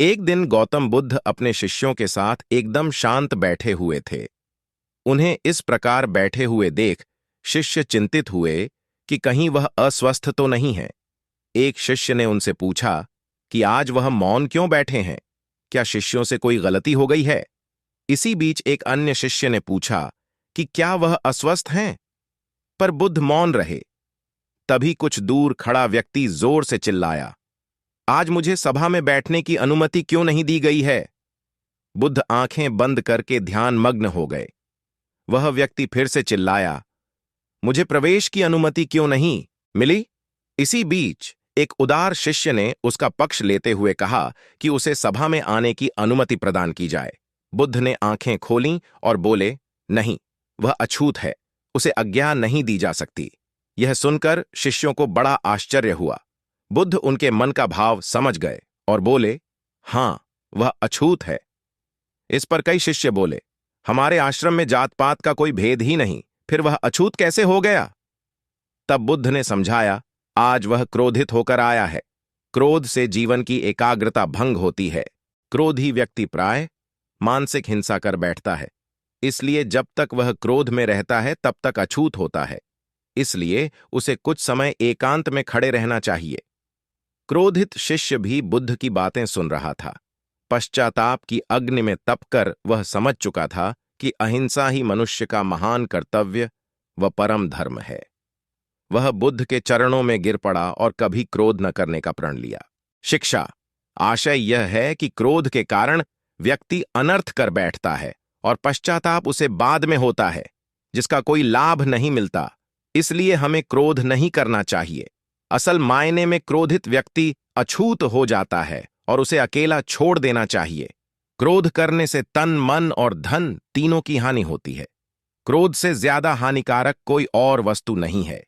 एक दिन गौतम बुद्ध अपने शिष्यों के साथ एकदम शांत बैठे हुए थे। उन्हें इस प्रकार बैठे हुए देख शिष्य चिंतित हुए कि कहीं वह अस्वस्थ तो नहीं है। एक शिष्य ने उनसे पूछा कि आज वह मौन क्यों बैठे हैं? क्या शिष्यों से कोई गलती हो गई है? इसी बीच एक अन्य शिष्य ने पूछा कि क्या वह अस्वस्थ हैं? पर बुद्ध मौन रहे। तभी कुछ दूर खड़ा व्यक्ति जोर से चिल्लाया, आज मुझे सभा में बैठने की अनुमति क्यों नहीं दी गई है? बुद्ध आंखें बंद करके ध्यान मग्न हो गए। वह व्यक्ति फिर से चिल्लाया, मुझे प्रवेश की अनुमति क्यों नहीं मिली? इसी बीच एक उदार शिष्य ने उसका पक्ष लेते हुए कहा कि उसे सभा में आने की अनुमति प्रदान की जाए। बुद्ध ने आंखें खोलीं और बोले, नहीं, वह अछूत है, उसे आज्ञा नहीं दी जा सकती। यह सुनकर शिष्यों को बड़ा आश्चर्य हुआ। बुद्ध उनके मन का भाव समझ गए और बोले, हां, वह अछूत है। इस पर कई शिष्य बोले, हमारे आश्रम में जात पात का कोई भेद ही नहीं, फिर वह अछूत कैसे हो गया? तब बुद्ध ने समझाया, आज वह क्रोधित होकर आया है। क्रोध से जीवन की एकाग्रता भंग होती है। क्रोधी व्यक्ति प्राय मानसिक हिंसा कर बैठता है। इसलिए जब तक वह क्रोध में रहता है तब तक अछूत होता है। इसलिए उसे कुछ समय एकांत में खड़े रहना चाहिए। क्रोधित शिष्य भी बुद्ध की बातें सुन रहा था। पश्चाताप की अग्नि में तपकर वह समझ चुका था कि अहिंसा ही मनुष्य का महान कर्तव्य व परम धर्म है। वह बुद्ध के चरणों में गिर पड़ा और कभी क्रोध न करने का प्रण लिया। शिक्षा आशय यह है कि क्रोध के कारण व्यक्ति अनर्थ कर बैठता है और पश्चाताप उसे बाद में होता है, जिसका कोई लाभ नहीं मिलता। इसलिए हमें क्रोध नहीं करना चाहिए। असल मायने में क्रोधित व्यक्ति अछूत हो जाता है और उसे अकेला छोड़ देना चाहिए। क्रोध करने से तन, मन और धन तीनों की हानि होती है। क्रोध से ज्यादा हानिकारक कोई और वस्तु नहीं है।